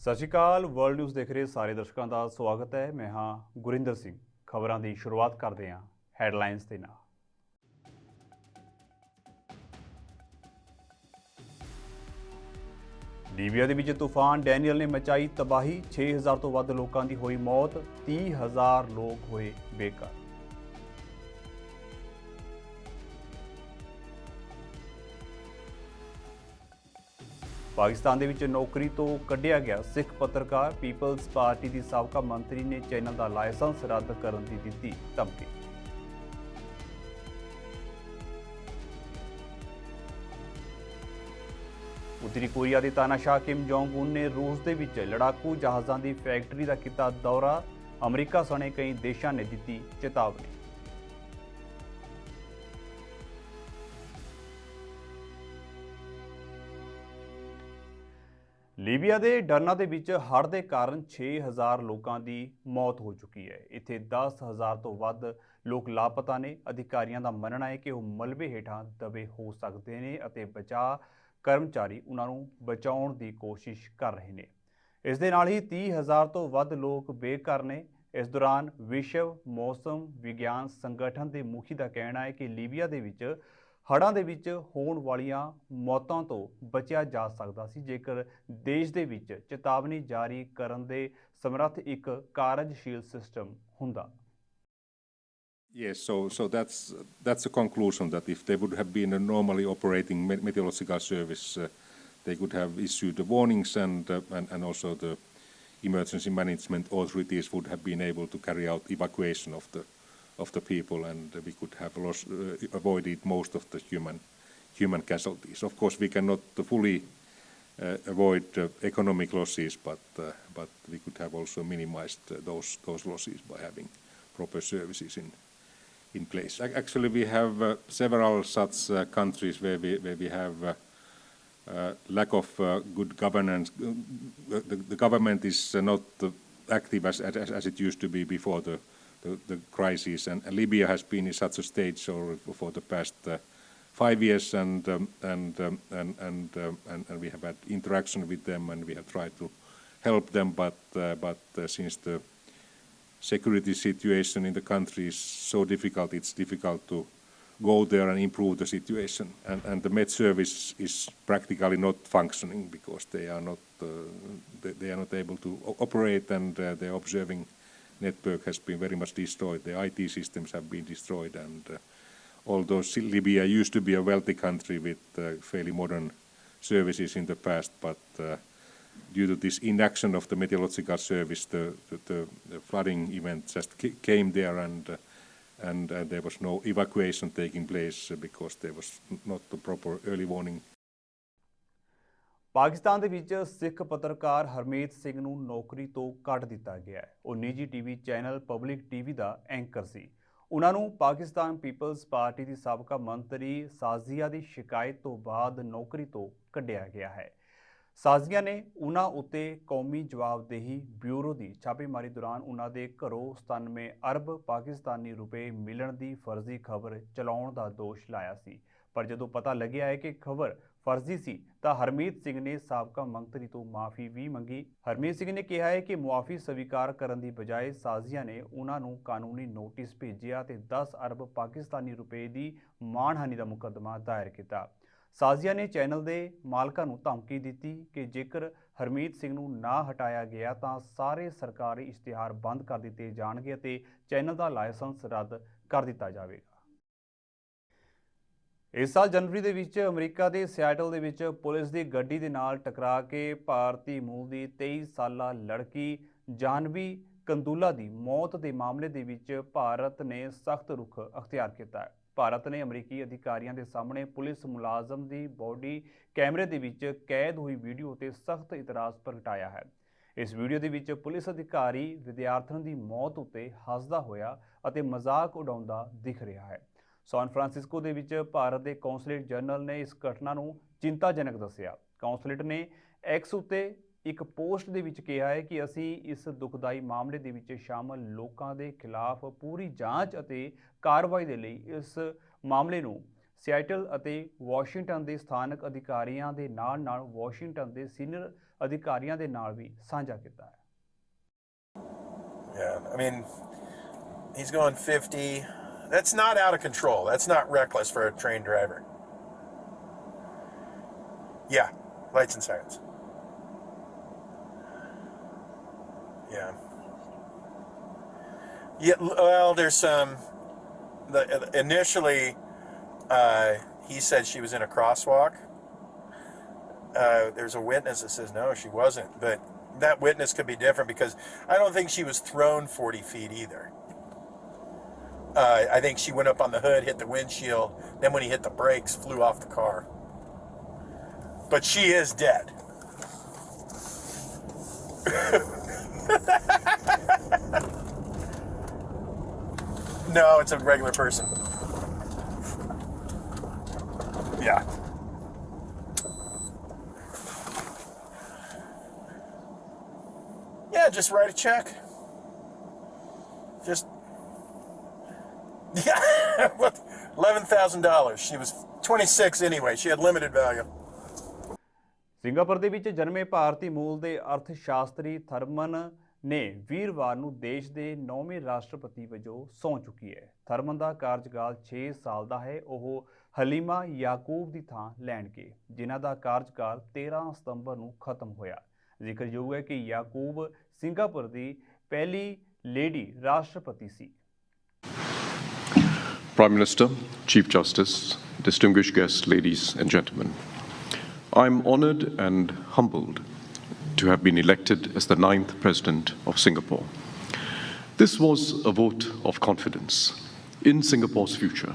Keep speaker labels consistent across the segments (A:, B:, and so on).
A: ਸਤਿ ਸ਼੍ਰੀ ਅਕਾਲ world news ਦੇਖ ਰਹੇ ਸਾਰੇ ਦਰਸ਼ਕਾਂ ਦਾ ਸਵਾਗਤ ਹੈ। ਮੈਂ ਹਾਂ ਗੁਰਿੰਦਰ ਸਿੰਘ। ਖਬਰਾਂ ਦੀ ਸ਼ੁਰੂਆਤ ਕਰਦੇ ਹਾਂ ਹੈਡਲਾਈਨਸ ਦੇ ਨਾਲ। ਲੀਬੀਆ ਦੇ ਵਿੱਚ ਤੂਫਾਨ ਡੈਨੀਅਲ ਨੇ ਮਚਾਈ ਤਬਾਹੀ। 6000 ਤੋਂ ਵੱਧ ਲੋਕਾਂ ਦੀ ਹੋਈ ਮੌਤ, 30,000 ਲੋਕ ਹੋਏ ਬੇਘਰ। ਪਾਕਿਸਤਾਨ ਦੇ ਵਿੱਚ ਨੌਕਰੀ ਤੋਂ ਕੱਢਿਆ ਗਿਆ ਸਿੱਖ ਪੱਤਰਕਾਰ। ਪੀਪਲਜ਼ ਪਾਰਟੀ ਦੀ ਸਾਬਕਾ ਮੰਤਰੀ ਨੇ ਚੈਨਲ ਦਾ ਲਾਇਸੈਂਸ ਰੱਦ ਕਰਨ ਦੀ ਦਿੱਤੀ ਧਮਕੀ। ਉੱਤਰੀ ਕੋਰੀਆ ਦੇ ਤਾਨਾਸ਼ਾਹ ਕਿਮ ਜੋਂਗ ਉਨ ਨੇ ਰੂਸ ਦੇ ਵਿੱਚ ਲੜਾਕੂ ਜਹਾਜ਼ਾਂ ਦੀ ਫੈਕਟਰੀ ਦਾ ਕੀਤਾ ਦੌਰਾ। ਅਮਰੀਕਾ ਸਣੇ ਕਈ ਦੇਸ਼ਾਂ ਨੇ ਦਿੱਤੀ ਚੇਤਾਵਨੀ। ਲੀਬੀਆ ਦੇ ਡਰਨਾ ਦੇ ਵਿੱਚ ਹੜ੍ਹ ਦੇ ਕਾਰਨ 6000 ਲੋਕਾਂ ਦੀ ਮੌਤ ਹੋ ਚੁੱਕੀ ਹੈ। ਇੱਥੇ 10,000 ਤੋਂ ਵੱਧ ਲੋਕ ਲਾਪਤਾ ਨੇ। ਅਧਿਕਾਰੀਆਂ ਦਾ ਮੰਨਣਾ ਹੈ ਕਿ ਉਹ ਮਲਬੇ ਹੇਠਾਂ ਦਬੇ ਹੋ ਸਕਦੇ ਨੇ ਅਤੇ ਬਚਾਅ ਕਰਮਚਾਰੀ ਉਹਨਾਂ ਨੂੰ ਬਚਾਉਣ ਦੀ ਕੋਸ਼ਿਸ਼ ਕਰ ਰਹੇ ਨੇ। ਇਸ ਦੇ ਨਾਲ ਹੀ 30,000 ਤੋਂ ਵੱਧ ਲੋਕ ਬੇਘਰ ਨੇ। ਇਸ ਦੌਰਾਨ ਵਿਸ਼ਵ ਮੌਸਮ ਵਿਗਿਆਨ ਸੰਗਠਨ ਦੇ ਮੁਖੀ ਦਾ ਕਹਿਣਾ ਹੈ ਕਿ ਲੀਬੀਆ ਦੇ ਵਿੱਚ ਹੜ੍ਹਾਂ ਦੇ ਵਿੱਚ ਹੋਣ ਵਾਲੀਆਂ ਮੌਤਾਂ ਤੋਂ ਬਚਿਆ ਜਾ ਸਕਦਾ ਸੀ ਜੇਕਰ ਦੇਸ਼ ਦੇ ਵਿੱਚ ਚੇਤਾਵਨੀ ਜਾਰੀ ਕਰਨ ਦੇ ਸਮਰੱਥ ਇੱਕ ਕਾਰਜਸ਼ੀਲ ਸਿਸਟਮ ਹੁੰਦਾ।
B: Yes, so that's a conclusion that if there would have been a normally operating meteorological service, they could have issued the warnings and also the emergency management authorities would have been able to carry out evacuation of the people, and we could have avoided most of the human casualties. Of course, we cannot fully avoid economic losses, but we could have also minimized those losses by having proper services in place. Actually, we have several such countries where we have lack of good governance. The government is not active as it used to be before the crisis, and Libya has been in such a stage for the past 5 years, and we have had interaction with them, and we have tried to help them, but since the security situation in the country is so difficult, it's difficult to go there and improve the situation. And the Met service is practically not functioning because they are not able to operate, and their observing network has been very much destroyed. The IT systems have been destroyed, and although Libya used to be a wealthy country with fairly modern services in the past, but due to this inaction of the meteorological service, the flooding event just came there, and there was no evacuation taking place because there was not the proper early warning.
A: Pakistan ਦੇ ਵਿੱਚ ਸਿੱਖ ਪੱਤਰਕਾਰ ਹਰਮੀਤ ਸਿੰਘ ਨੂੰ ਨੌਕਰੀ ਤੋਂ ਕੱਢ ਦਿੱਤਾ ਗਿਆ ਹੈ। ਉਹ ਨਿੱਜੀ ਟੀਵੀ ਚੈਨਲ ਪਬਲਿਕ ਟੀਵੀ ਦਾ ਐਂਕਰ ਸੀ। ਉਹਨਾਂ ਨੂੰ ਪਾਕਿਸਤਾਨ ਪੀਪਲਜ਼ ਪਾਰਟੀ ਦੀ ਸਾਬਕਾ ਮੰਤਰੀ ਸਾਜ਼ੀਆ ਦੀ ਸ਼ਿਕਾਇਤ ਤੋਂ ਬਾਅਦ ਨੌਕਰੀ ਤੋਂ ਕੱਢਿਆ ਗਿਆ ਹੈ। ਸਾਜ਼ੀਆ ਨੇ ਉਹਨਾਂ ਉੱਤੇ ਕੌਮੀ ਜਵਾਬਦੇਹੀ ਬਿਊਰੋ ਦੀ ਛਾਪੇਮਾਰੀ ਦੌਰਾਨ ਉਹਨਾਂ ਦੇ ਘਰੋਂ 97 ਅਰਬ ਪਾਕਿਸਤਾਨੀ ਰੁਪਏ ਮਿਲਣ ਦੀ ਫਰਜ਼ੀ ਖਬਰ ਚਲਾਉਣ ਦਾ ਦੋਸ਼ ਲਾਇਆ ਸੀ। ਪਰ ਜਦੋਂ ਪਤਾ ਲੱਗਿਆ ਹੈ ਕਿ ਖਬਰ ਫਰਜ਼ੀ ਸੀ ਤਾਂ ਹਰਮੀਤ ਸਿੰਘ ਨੇ ਸਾਬਕਾ ਮੰਤਰੀ ਤੋਂ ਮਾਫੀ ਵੀ ਮੰਗੀ। ਹਰਮੀਤ ਸਿੰਘ ਨੇ ਕਿਹਾ ਹੈ ਕਿ ਮੁਆਫੀ ਸਵੀਕਾਰ ਕਰਨ ਦੀ ਬਜਾਏ ਸਾਜ਼ੀਆ ਨੇ ਉਹਨਾਂ ਨੂੰ ਕਾਨੂੰਨੀ ਨੋਟਿਸ ਭੇਜਿਆ ਤੇ 10 ਅਰਬ ਪਾਕਿਸਤਾਨੀ ਰੁਪਏ ਦੀ ਮਾਣਹਾਨੀ ਦਾ ਮੁਕੱਦਮਾ ਦਾਇਰ ਕੀਤਾ। ਸਾਜ਼ੀਆ ਨੇ ਚੈਨਲ ਦੇ ਮਾਲਕਾਂ ਨੂੰ ਧਮਕੀ ਦਿੱਤੀ ਕਿ ਜੇਕਰ ਹਰਮੀਤ ਸਿੰਘ ਨੂੰ ਨਾ ਹਟਾਇਆ ਗਿਆ ਤਾਂ ਸਾਰੇ ਸਰਕਾਰੀ ਇਸ਼ਤਿਹਾਰ ਬੰਦ ਕਰ ਦਿੱਤੇ ਜਾਣਗੇ ਅਤੇ ਚੈਨਲ ਦਾ ਲਾਇਸੈਂਸ ਰੱਦ ਕਰ ਦਿੱਤਾ ਜਾਵੇਗਾ। ਇਸ ਸਾਲ ਜਨਵਰੀ ਦੇ ਵਿੱਚ ਅਮਰੀਕਾ ਦੇ ਸਿਆਟਲ ਦੇ ਵਿੱਚ ਪੁਲਿਸ ਦੀ ਗੱਡੀ ਦੇ ਨਾਲ ਟਕਰਾ ਕੇ ਭਾਰਤੀ ਮੂਲ ਦੀ 23 ਸਾਲਾ ਲੜਕੀ ਜਾਨਵੀ ਕੰਦੂਲਾ ਦੀ ਮੌਤ ਦੇ ਮਾਮਲੇ ਦੇ ਵਿੱਚ ਭਾਰਤ ਨੇ ਸਖਤ ਰੁਖ ਅਖਤਿਆਰ ਕੀਤਾ ਹੈ। ਭਾਰਤ ਨੇ ਅਮਰੀਕੀ ਅਧਿਕਾਰੀਆਂ ਦੇ ਸਾਹਮਣੇ ਪੁਲਿਸ ਮੁਲਾਜ਼ਮ ਦੀ ਬੋਡੀ ਕੈਮਰੇ ਦੇ ਵਿੱਚ ਕੈਦ ਹੋਈ ਵੀਡੀਓ ਉੱਤੇ ਸਖਤ ਇਤਰਾਜ਼ ਪ੍ਰਗਟਾਇਆ ਹੈ। ਇਸ ਵੀਡੀਓ ਦੇ ਵਿੱਚ ਪੁਲਿਸ ਅਧਿਕਾਰੀ ਵਿਦਿਆਰਥਣ ਦੀ ਮੌਤ ਉੱਤੇ ਹੱਸਦਾ ਹੋਇਆ ਅਤੇ ਮਜ਼ਾਕ ਉਡਾਉਂਦਾ ਦਿਖ ਰਿਹਾ ਹੈ। ਸੈਨ ਫਰਾਂਸਿਸਕੋ ਦੇ ਵਿੱਚ ਭਾਰਤ ਦੇ ਕੌਂਸਲੇਟ ਜਨਰਲ ਨੇ ਇਸ ਘਟਨਾ ਨੂੰ ਚਿੰਤਾਜਨਕ ਦੱਸਿਆ। ਕੌਂਸਲੇਟ ਨੇ ਐਕਸ ਉੱਤੇ ਇੱਕ ਪੋਸਟ ਦੇ ਵਿੱਚ ਕਿਹਾ ਹੈ ਕਿ ਅਸੀਂ ਇਸ ਦੁਖਦਾਈ ਮਾਮਲੇ ਦੇ ਵਿੱਚ ਸ਼ਾਮਲ ਲੋਕਾਂ ਦੇ ਖਿਲਾਫ ਪੂਰੀ ਜਾਂਚ ਅਤੇ ਕਾਰਵਾਈ ਦੇ ਲਈ ਇਸ ਮਾਮਲੇ ਨੂੰ ਸਿਆਟਲ ਅਤੇ ਵਾਸ਼ਿੰਗਟਨ ਦੇ ਸਥਾਨਕ ਅਧਿਕਾਰੀਆਂ ਦੇ ਨਾਲ ਵਾਸ਼ਿੰਗਟਨ ਦੇ ਸੀਨੀਅਰ ਅਧਿਕਾਰੀਆਂ ਦੇ ਨਾਲ ਵੀ ਸਾਂਝਾ ਕੀਤਾ ਹੈ।
C: Yeah, I mean, he's going 50. That's not out of control. That's not reckless for a trained driver. Yeah, lights and sirens. Yeah. Yeah, well, there's some. Initially, he said she was in a crosswalk. There's a witness that says no, she wasn't. But that witness could be different because I don't think she was thrown 40 feet either. I think she went up on the hood, hit the windshield, then when he hit the brakes, flew off the car. But she is dead. No, it's a regular person. Yeah. Yeah, just write a check. Just, yeah, what, $11,000. She was 26 anyway. She had limited value.
A: Singapore ਦੇ ਵਿੱਚ ਜਨਮੇ ਭਾਰਤੀ ਮੂਲ ਦੇ ਅਰਥ ਸ਼ਾਸਤਰੀ ਥਰਮਨ ਨੇ ਵੀਰਵਾਰ ਨੂੰ ਦੇਸ਼ ਦੇ 9ਵੇਂ ਰਾਸ਼ਟਰਪਤੀ ਵਜੋਂ ਸਹੁੰ ਚੁੱਕੀ ਹੈ। ਥਰਮਨ ਦਾ ਕਾਰਜਕਾਲ 6 ਸਾਲ ਦਾ ਹੈ। ਉਹ ਹਲੀਮਾ ਯਾਕੂਬ ਦੀ ਥਾਂ ਲੈਣਗੇ, ਜਿਨ੍ਹਾਂ ਦਾ ਕਾਰਜਕਾਲ 13 ਸਤੰਬਰ ਨੂੰ ਖਤਮ ਹੋਇਆ। ਜ਼ਿਕਰਯੋਗ ਹੈ ਕਿ ਯਾਕੂਬ ਸਿੰਗਾਪੁਰ ਦੀ ਪਹਿਲੀ ਲੇਡੀ ਰਾਸ਼ਟਰਪਤੀ ਸੀ।
D: Prime Minister, Chief Justice, distinguished guests, ladies and gentlemen, I'm honoured and humbled to have been elected as the 9th President of Singapore. This was a vote of confidence in Singapore's future,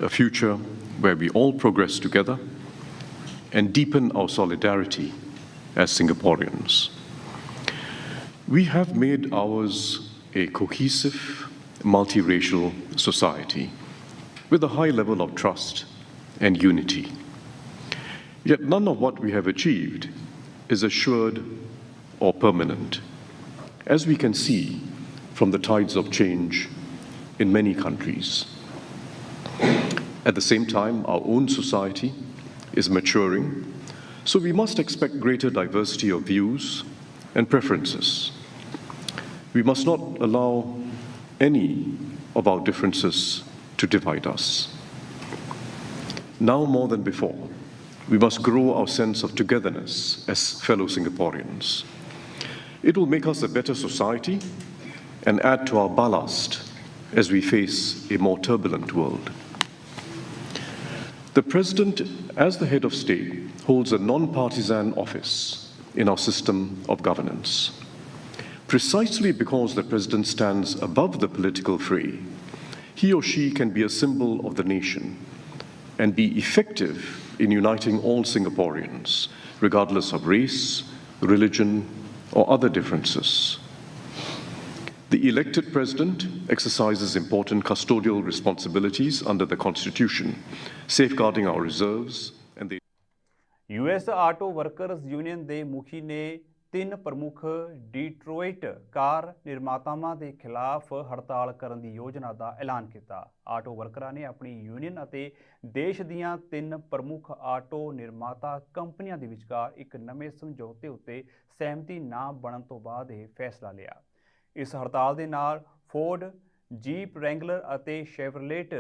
D: a future where we all progress together and deepen our solidarity as Singaporeans. We have made ours a cohesive, multiracial society with a high level of trust and unity. Yet none of what we have achieved is assured or permanent, as we can see from the tides of change in many countries. At the same time, our own society is maturing, so we must expect greater diversity of views and preferences. We must not allow any of our differences to divide us. Now more than before, we must grow our sense of togetherness as fellow Singaporeans. It will make us a better society and add to our ballast as we face a more turbulent world. The President, as the head of state, holds a non-partisan office in our system of governance. Precisely because the President stands above the political fray, he or she can be a symbol of the nation and be effective in uniting all Singaporeans, regardless of race, religion, or other differences. The elected President exercises important custodial responsibilities under the Constitution, safeguarding our reserves and the
A: US auto workers union ਦੇ ਮੁਖੀ ਨੇ 3 ਪ੍ਰਮੁੱਖ ਡੀਟਰੋਇਟ ਕਾਰ ਨਿਰਮਾਤਾਵਾਂ ਦੇ ਖਿਲਾਫ ਹੜਤਾਲ ਕਰਨ ਦੀ ਯੋਜਨਾ ਦਾ ਐਲਾਨ ਕੀਤਾ। ਆਟੋ ਵਰਕਰਾਂ ਨੇ ਆਪਣੀ ਯੂਨੀਅਨ ਅਤੇ ਦੇਸ਼ ਦੀਆਂ 3 ਪ੍ਰਮੁੱਖ ਆਟੋ ਨਿਰਮਾਤਾ ਕੰਪਨੀਆਂ ਦੇ ਵਿਚਕਾਰ ਇੱਕ ਨਵੇਂ ਸਮਝੌਤੇ ਉੱਤੇ ਸਹਿਮਤੀ ਨਾ ਬਣਨ ਤੋਂ ਬਾਅਦ ਇਹ ਫੈਸਲਾ ਲਿਆ। ਇਸ ਹੜਤਾਲ ਦੇ ਨਾਲ ਫੋਰਡ, ਜੀਪ ਰੈਂਗਲਰ ਅਤੇ ਸ਼ੇਵਰਲੇਟ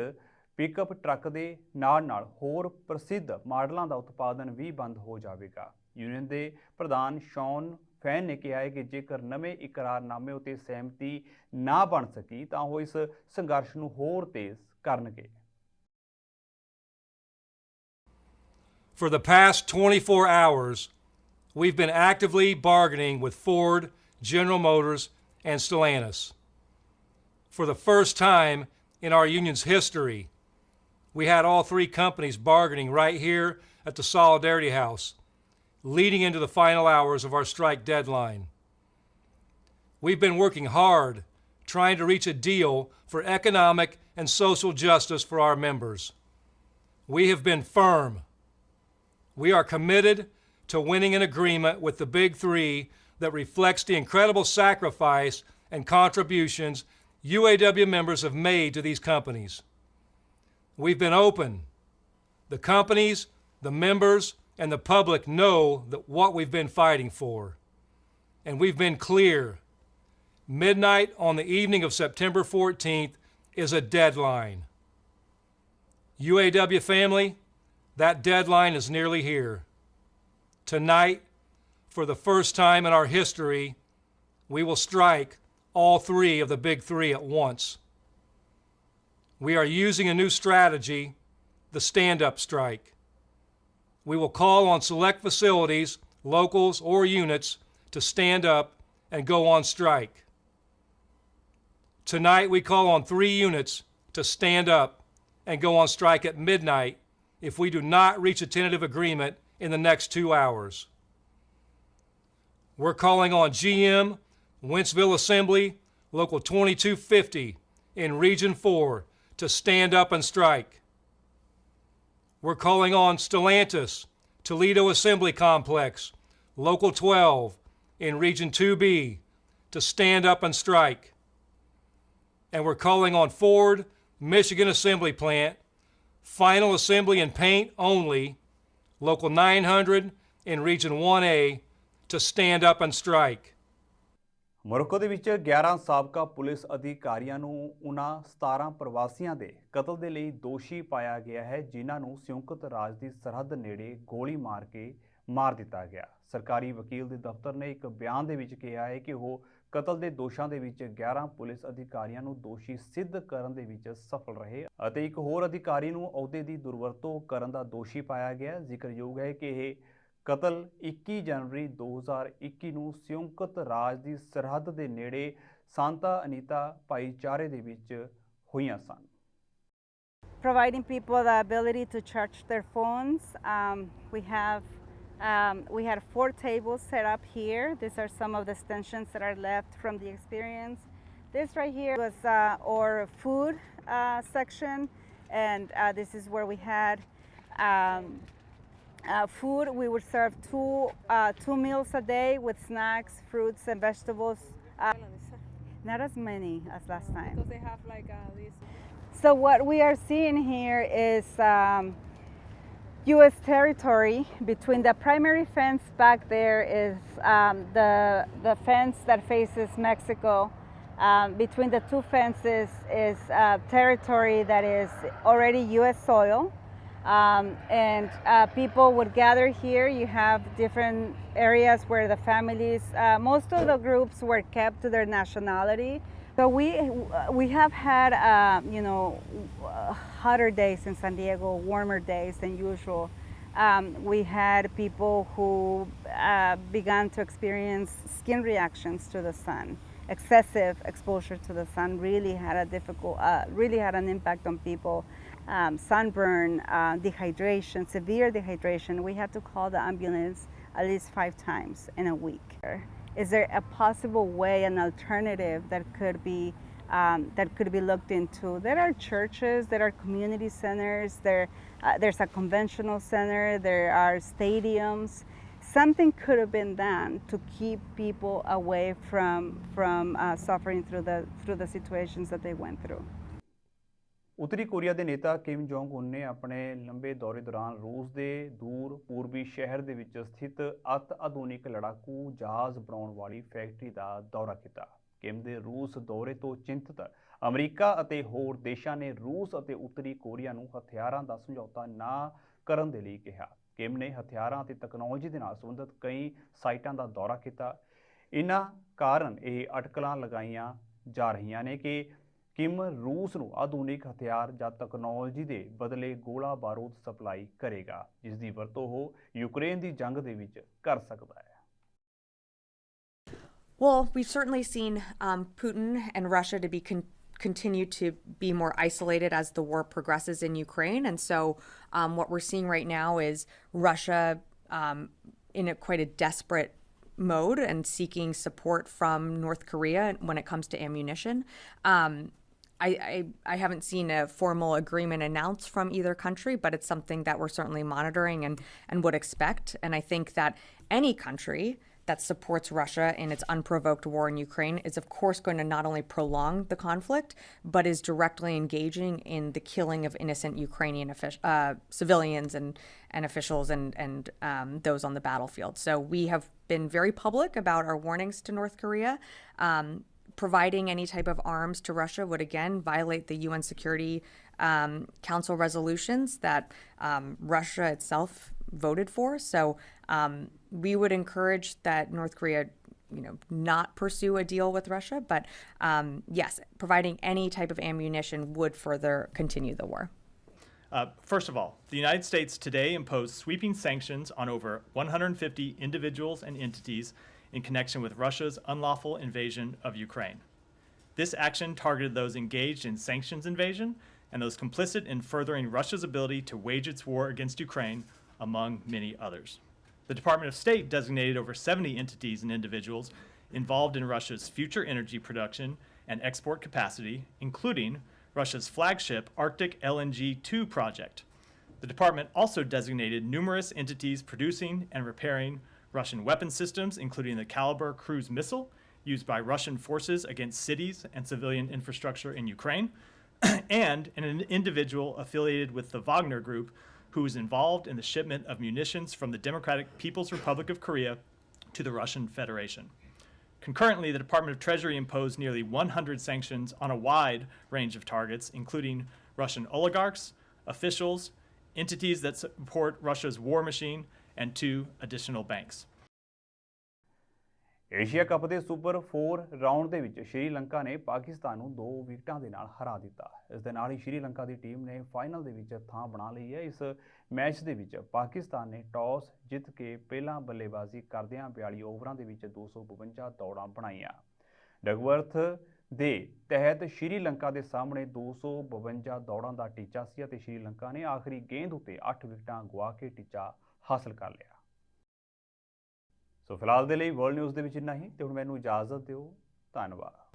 A: ਪਿਕਅਪ ਟਰੱਕ ਦੇ ਨਾਲ ਹੋਰ ਪ੍ਰਸਿੱਧ ਮਾਡਲਾਂ ਦਾ ਉਤਪਾਦਨ ਵੀ ਬੰਦ ਹੋ ਜਾਵੇਗਾ। ਯੂਨੀਅਨ ਦੇ ਪ੍ਰਧਾਨ ਸ਼ੌਨ ਫੈਨ ਨੇ ਕਿਹਾ ਹੈ ਕਿ ਜੇਕਰ ਨਵੇਂ ਇਕਰਾਰਨਾਮੇ ਉੱਤੇ ਸਹਿਮਤੀ ਨਾ ਬਣ ਸਕੀ ਤਾਂ ਉਹ ਇਸ ਸੰਘਰਸ਼ ਨੂੰ ਹੋਰ ਤੇਜ਼ ਕਰਨਗੇ।
E: For the past 24 hours, we've been actively bargaining with Ford, General Motors, and Stellantis. For the first time in our union's history, we had all 3 companies bargaining right here at the Solidarity House, leading into the final hours of our strike deadline. We've been working hard trying to reach a deal for economic and social justice for our members. We have been firm. We are committed to winning an agreement with the Big 3 that reflects the incredible sacrifice and contributions UAW members have made to these companies. We've been open. The companies, the members, and the public know that what we've been fighting for. And we've been clear. Midnight on the evening of September 14th is a deadline. UAW family, that deadline is nearly here. Tonight, for the first time in our history, we will strike all three of the big three at once. We are using a new strategy, the stand-up strike. We will call on select facilities, locals, or units to stand up and go on strike. Tonight, we call on 3 units to stand up and go on strike at midnight if we do not reach a tentative agreement in the next 2 hours. We're calling on GM, Wentzville Assembly, Local 2250 in Region 4 to stand up and strike. We're calling on Stellantis, Toledo Assembly Complex, Local 12 in Region 2B to stand up and strike. And we're calling on Ford, Michigan Assembly Plant, Final Assembly and Paint only, Local 900 in Region 1A to stand up and strike.
A: Morocco ਦੇ ਵਿੱਚ 11 ਸਾਬਕਾ police ਅਧਿਕਾਰੀਆਂ ਨੂੰ ਉਹਨਾਂ 17 ਪ੍ਰਵਾਸੀਆਂ ਦੇ ਕਤਲ ਦੇ ਲਈ ਦੋਸ਼ੀ ਪਾਇਆ ਗਿਆ ਹੈ ਜਿਨ੍ਹਾਂ ਨੂੰ ਸੰਯੁਕਤ ਰਾਜ ਦੀ ਸਰਹੱਦ ਨੇੜੇ ਗੋਲੀ ਮਾਰ ਕੇ ਮਾਰ ਦਿੱਤਾ ਗਿਆ। ਸਰਕਾਰੀ ਵਕੀਲ ਦੇ ਦਫ਼ਤਰ ਨੇ ਇੱਕ ਬਿਆਨ ਦੇ ਵਿੱਚ ਕਿਹਾ ਹੈ ਕਿ ਉਹ ਕਤਲ ਦੇ ਦੋਸ਼ਾਂ ਦੇ ਵਿੱਚ 11 ਪੁਲਿਸ ਅਧਿਕਾਰੀਆਂ ਨੂੰ ਦੋਸ਼ੀ ਸਿੱਧ ਕਰਨ ਦੇ ਵਿੱਚ ਸਫਲ ਰਹੇ ਅਤੇ ਇੱਕ ਹੋਰ ਅਧਿਕਾਰੀ ਨੂੰ ਅਹੁਦੇ ਦੀ ਦੁਰਵਰਤੋਂ ਕਰਨ ਦਾ ਦੋਸ਼ੀ ਪਾਇਆ ਗਿਆ। ਜ਼ਿਕਰਯੋਗ ਹੈ ਕਿ ਇਹ ਕਤਲ 21 ਜਨਵਰੀ 2021 ਨੂੰ ਸੰਯੁਕਤ ਰਾਜ ਦੀ ਸਰਹੱਦ ਦੇ ਨੇੜੇ ਸਾਂਤਾ ਅਨੀਤਾ ਭਾਈਚਾਰੇ ਦੇ ਵਿੱਚ ਹੋਈਆਂ ਸਨ।
F: Providing people the ability to charge their phones. We had 4 tables set up here. These are some of the extensions that are left from the experience. This right here was our food section, and this is where we had food. We would serve two meals a day with snacks, fruits, and vegetables. Not as many as last time.
G: Because they have like these.
F: So what we are seeing here is U.S. territory. Between the primary fence back there is the fence that faces Mexico. Between the 2 fences is territory that is already U.S. soil. And people would gather here. You have different areas where the families, most of the groups were kept to their nationality. So we have had, hotter days in San Diego, warmer days than usual. We had people who began to experience skin reactions to the sun. Excessive exposure to the sun really had an impact on people. Sunburn, dehydration, severe dehydration. We had to call the ambulance at least 5 times in a week. Is there a possible way, an alternative that could be looked into? There are churches, there are community centers, there's a conventional center, there are stadiums. Something could have been done to keep people away from suffering through the situations that they went through.
A: ਉੱਤਰੀ Korea ਦੇ ਨੇਤਾ Kim Jong ਉਨ ਨੇ ਆਪਣੇ ਲੰਬੇ ਦੌਰੇ ਦੌਰਾਨ ਰੂਸ ਦੇ ਦੂਰ ਪੂਰਬੀ ਸ਼ਹਿਰ ਦੇ ਵਿੱਚ ਸਥਿਤ ਅਤ ਆਧੁਨਿਕ ਲੜਾਕੂ ਜਹਾਜ਼ ਬਣਾਉਣ ਵਾਲੀ ਫੈਕਟਰੀ ਦਾ ਦੌਰਾ ਕੀਤਾ। ਕਿਮ ਦੇ ਰੂਸ ਦੌਰੇ ਤੋਂ ਚਿੰਤਤ ਅਮਰੀਕਾ ਅਤੇ ਹੋਰ ਦੇਸ਼ਾਂ ਨੇ ਰੂਸ ਅਤੇ ਉੱਤਰੀ ਕੋਰੀਆ ਨੂੰ ਹਥਿਆਰਾਂ ਦਾ ਸਮਝੌਤਾ ਨਾ ਕਰਨ ਦੇ ਲਈ ਕਿਹਾ। ਕਿਮ ਨੇ ਹਥਿਆਰਾਂ ਅਤੇ ਤਕਨਾਲੋਜੀ ਦੇ ਨਾਲ ਸੰਬੰਧਿਤ ਕਈ ਸਾਈਟਾਂ ਦਾ ਦੌਰਾ ਕੀਤਾ। ਇਨ੍ਹਾਂ ਕਾਰਨ ਇਹ ਅਟਕਲਾਂ ਲਗਾਈਆਂ ਜਾ ਰਹੀਆਂ ਨੇ ਕਿ ਕਿਮ ਰੂਸ ਨੂੰ ਆਧੁਨਿਕ ਹਥਿਆਰ ਜਾਂ ਤਕਨਾਲੋਜੀ ਦੇ ਬਦਲੇ ਗੋਲਾ ਬਾਰੂਦ ਸਪਲਾਈ ਕਰੇਗਾ ਜਿਸ ਦੀ ਵਰਤੋਂ ਉਹ ਯੂਕਰੇਨ ਦੀ ਜੰਗ ਦੇ ਵਿੱਚ ਕਰ ਸਕਦਾ ਹੈ।
H: Well, we've certainly seen Putin and Russia to continue to be more isolated as the war progresses in Ukraine. And so what we're seeing right now is Russia in quite a desperate mode and seeking support from North Korea when it comes to ammunition. I haven't seen a formal agreement announced from either country, but it's something that we're certainly monitoring and would expect. And I think that any country that supports Russia in its unprovoked war in Ukraine is, of course, going to not only prolong the conflict, but is directly engaging in the killing of innocent Ukrainian civilians and officials and those on the battlefield. So we have been very public about our warnings to North Korea. Providing any type of arms to Russia would, again, violate the UN Security Council resolutions that Russia itself voted for. So we would encourage that North Korea, not pursue a deal with Russia. But yes, providing any type of ammunition would further continue the war.
G: First of all, the United States today imposed sweeping sanctions on over 150 individuals and entities in connection with Russia's unlawful invasion of Ukraine. This action targeted those engaged in sanctions invasion and those complicit in furthering Russia's ability to wage its war against Ukraine, among many others. The Department of State designated over 70 entities and individuals involved in Russia's future energy production and export capacity, including Russia's flagship Arctic LNG 2 project. The department also designated numerous entities producing and repairing Russian weapon systems, including the Kalibr cruise missile used by Russian forces against cities and civilian infrastructure in Ukraine, and an individual affiliated with the Wagner Group who was involved in the shipment of munitions from the Democratic People's Republic of Korea to the Russian Federation. Concurrently, the Department of Treasury imposed nearly 100 sanctions on a wide range of targets, including Russian oligarchs, officials, entities that support Russia's war machine, and 2 additional banks.
A: Asia cup ਦੇ super 4 round ਦੇ ਵਿੱਚ ਸ਼੍ਰੀਲੰਕਾ ਨੇ ਪਾਕਿਸਤਾਨ ਨੂੰ 2 ਵਿਕਟਾਂ ਦੇ ਨਾਲ ਹਰਾ ਦਿੱਤਾ। ਇਸ ਦੇ ਨਾਲ ਹੀ ਸ਼੍ਰੀਲੰਕਾ ਦੀ ਟੀਮ ਨੇ ਫਾਈਨਲ ਦੇ ਵਿੱਚ ਥਾਂ ਬਣਾ ਲਈ ਹੈ। ਇਸ ਮੈਚ ਦੇ ਵਿੱਚ ਪਾਕਿਸਤਾਨ ਨੇ ਟਾਸ ਜਿੱਤ ਕੇ ਪਹਿਲਾਂ ਬੱਲੇਬਾਜ਼ੀ ਕਰਦਿਆਂ 42 ਓਵਰਾਂ ਦੇ ਵਿੱਚ 252 ਦੌੜਾਂ ਬਣਾਈਆਂ। ਡਗਵਰਥ ਦੇ ਤਹਿਤ ਸ਼੍ਰੀਲੰਕਾ ਦੇ ਸਾਹਮਣੇ 252 ਦੌੜਾਂ ਦਾ ਟੀਚਾ ਸੀ ਅਤੇ ਸ਼੍ਰੀਲੰਕਾ ਨੇ ਆਖਰੀ ਗੇਂਦ ਉੱਤੇ 8 ਵਿਕਟਾਂ ਗਵਾ ਕੇ ਟੀਚਾ ਹਾਸਲ ਕਰ ਲਿਆ। ਸੋ ਫਿਲਹਾਲ ਦੇ ਲਈ ਵਰਲਡ ਨਿਊਜ਼ ਦੇ ਵਿੱਚ ਇੰਨਾ ਹੀ ਤੇ ਹੁਣ ਮੈਨੂੰ ਇਜਾਜ਼ਤ ਦਿਓ। ਧੰਨਵਾਦ।